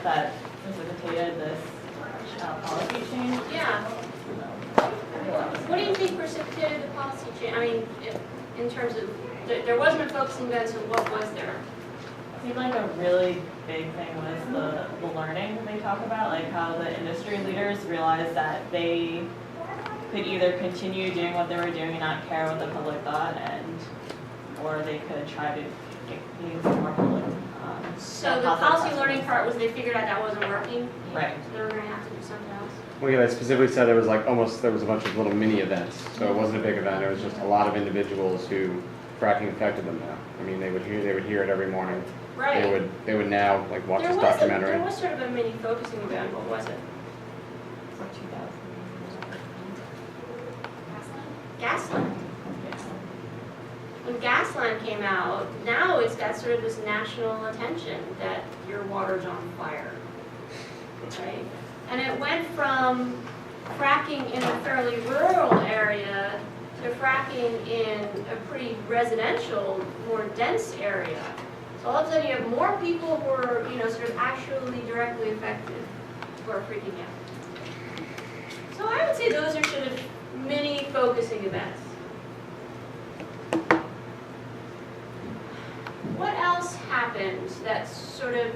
that precipitated this policy change. Yeah. What do you think precipitated the policy change? I mean, in terms of, there wasn't a focusing event, so what was there? I think like a really big thing was the learning they talk about, like how the industry leaders realized that they could either continue doing what they were doing and not care what the public thought, or they could try to gain some more public. So the policy learning part was they figured out that wasn't working? Right. So they were going to have to do something else? Well, yeah, they specifically said there was like there was a bunch of little mini events, so it wasn't a big event. It was just a lot of individuals who fracking affected them now. I mean, they would hear it every morning. Right. They would now like watch this There documentary. was sort of a mini focusing event. What was it? For 2000. Gasland. When Gasland came out, now it's got sort of this national attention that your water's on fire, right? And it went from fracking in a fairly rural area to fracking in a pretty residential, more dense area. So all of a sudden you have more people who are, sort of actually directly affected who are freaking out. So I would say those are sort of mini focusing events. What else happened that sort of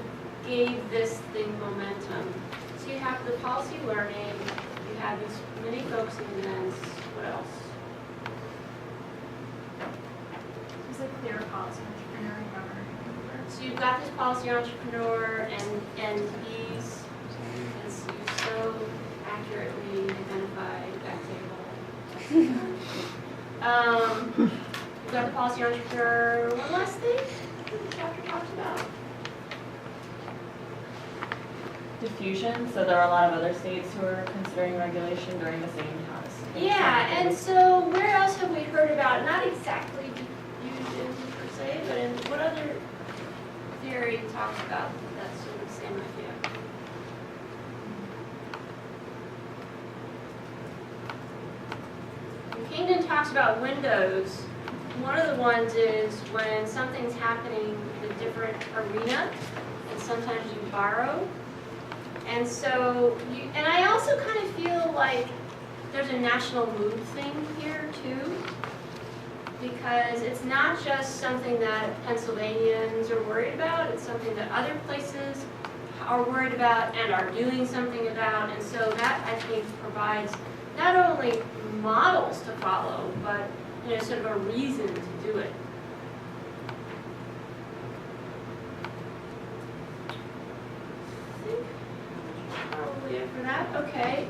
gave this thing momentum? So you have the policy learning, you have these mini focusing events, what else? There's a clear policy entrepreneur and governor. So you've got this policy entrepreneur and he's, as you so accurately identified, that table. You've got the policy entrepreneur, one last thing the chapter talks about. Diffusion, so there are a lot of other states who are considering regulation during the same time. Yeah, and so where else have we heard about, not exactly diffusion per se, but in what other theory talks about that sort of same idea? When Kingdon talks about windows, one of the ones is when something's happening in a different arena, and sometimes you borrow. And so, and I also kind of feel like there's a national mood thing here too, because it's not just something that Pennsylvanians are worried about, it's something that other places are worried about and are doing something about, and so that I think provides not only models to follow, but sort of a reason to do it. I think that's probably it for that. Okay.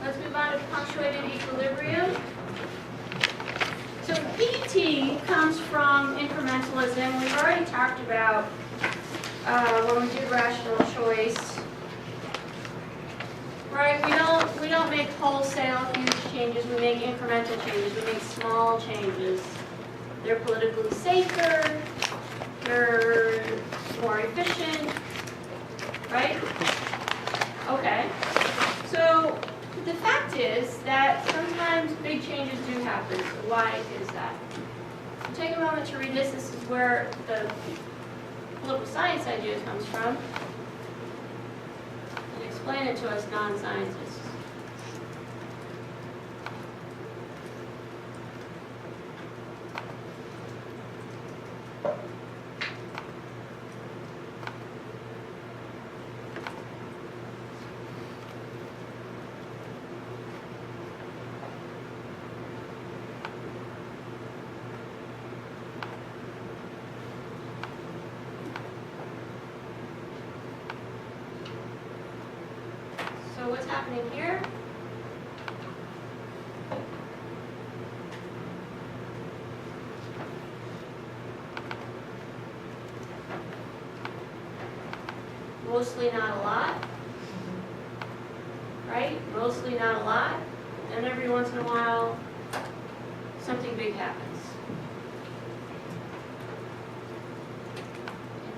Let's move on to punctuated equilibrium. So PET comes from incrementalism. We've already talked about when we did rational choice. Right, we don't make wholesale huge changes, we make incremental changes, we make small changes. They're politically safer, they're more efficient, right? Okay, so the fact is that sometimes big changes do happen, so why is that? So take a moment to read this, this is where the political science idea comes from. Explain it to us non-scientists. So what's happening here? Mostly not a lot, right? Mostly not a lot, and every once in a while, something big happens.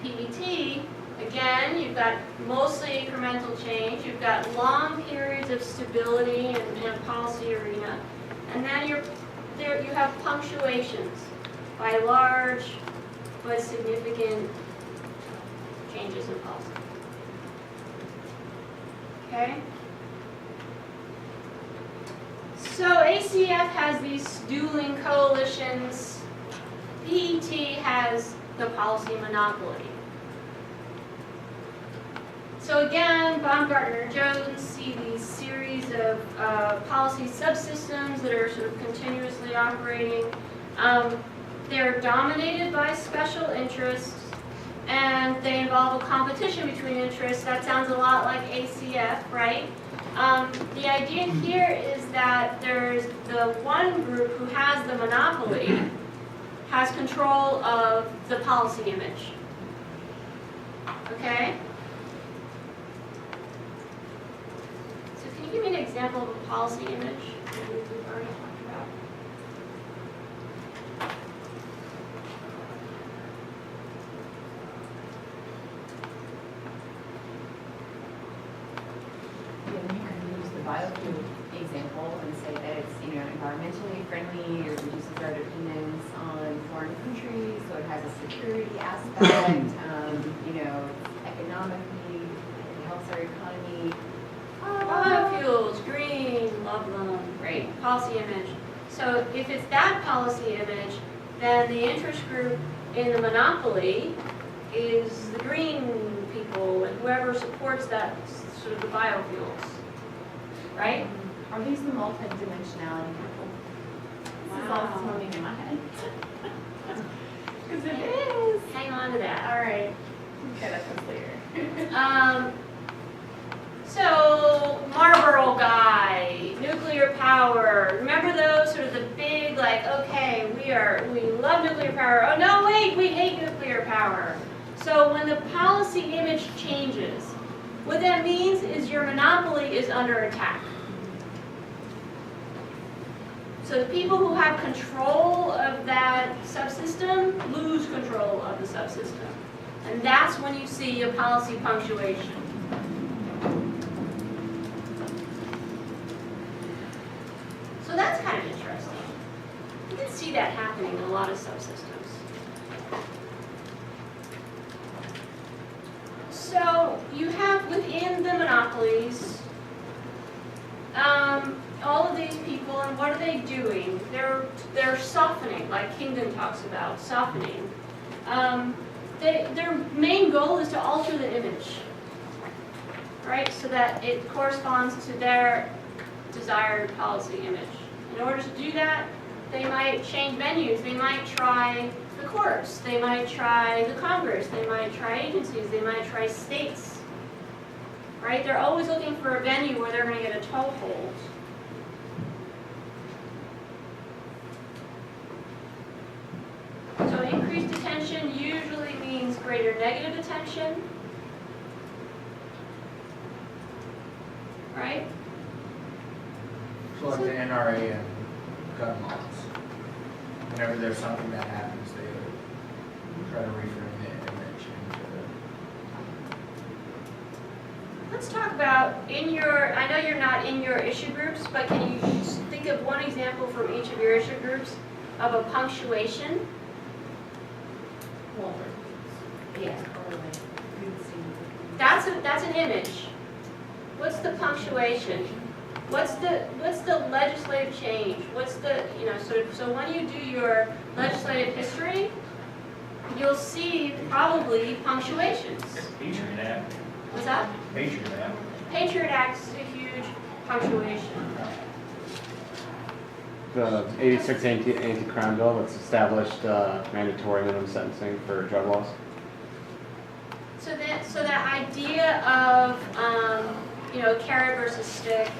In PET, again, you've got mostly incremental change, you've got long periods of stability in a policy arena, and then you have punctuations by large but significant changes in policy. Okay? So ACF has these dueling coalitions. PET has the policy monopoly. So again, Baumgartner-Jones see these series of policy subsystems that are sort of continuously operating. They're dominated by special interests, and they involve a competition between interests. That sounds a lot like ACF, right? The idea here is that there's the one group who has the monopoly, has control of the policy image. Okay? So can you give me an example of a policy image that we've already talked about? Yeah, you can use the biofuel example and say that it's, environmentally friendly or reduces our dependence on foreign countries, so it has a security aspect, it's economically, it helps our economy. Biofuels, green, love them. Right. Policy image. So if it's that policy image, then the interest group in the monopoly is the green people and whoever supports that, sort of the biofuels. Right? Are these the multidimensionality people? This is all Wow. floating in my head. Because it is. Hang on to that. All right. Okay, that was clear. So Marlboro guy, nuclear power. Remember those sort of the big okay, we love nuclear power. Oh no, wait, we hate nuclear power. So when the policy image changes, what that means is your monopoly is under attack. So the people who have control of that subsystem lose control of the subsystem. And that's when you see a policy punctuation. So that's kind of interesting. You can see that happening in a lot of subsystems. So you have within the monopolies all of these people, and what are they doing? They're softening, like Kingdon talks about, softening. Their main goal is to alter the image, right? So that it corresponds to their desired policy image. In order to do that, they might change venues. They might try the courts. They might try the Congress. They might try agencies. They might try states, right? They're always looking for a venue where they're going to get a toehold. So increased attention usually means greater negative attention, right? So like the NRA and gun laws, whenever there's something that happens, they try to reframe the image into Let's talk about I know you're not in your issue groups, but can you think of one example from each of your issue groups of a punctuation? Yeah. That's an image. What's the punctuation? What's the legislative change? What's the, so when you do your legislative history, you'll see probably punctuations. Patriot Act. What's that? Patriot Act. Patriot Act is a huge punctuation. The 86 anti-crime bill that's established mandatory minimum sentencing for drug laws. So that idea of, carrot versus stick,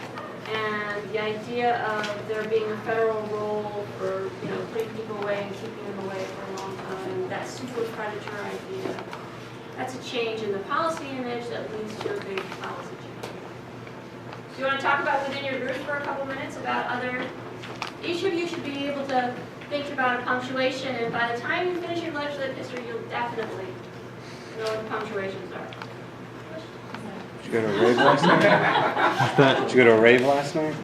and the idea of there being a federal role for, putting people away and keeping them away for a long time, that super predator idea, that's a change in the policy image that leads to a big policy change. Do you want to talk about within your group for a couple minutes about each of you should be able to think about a punctuation, and by the time you finish your legislative history, you'll definitely know what the punctuations are. Did you go to a rave last night? Did you go to a rave last night?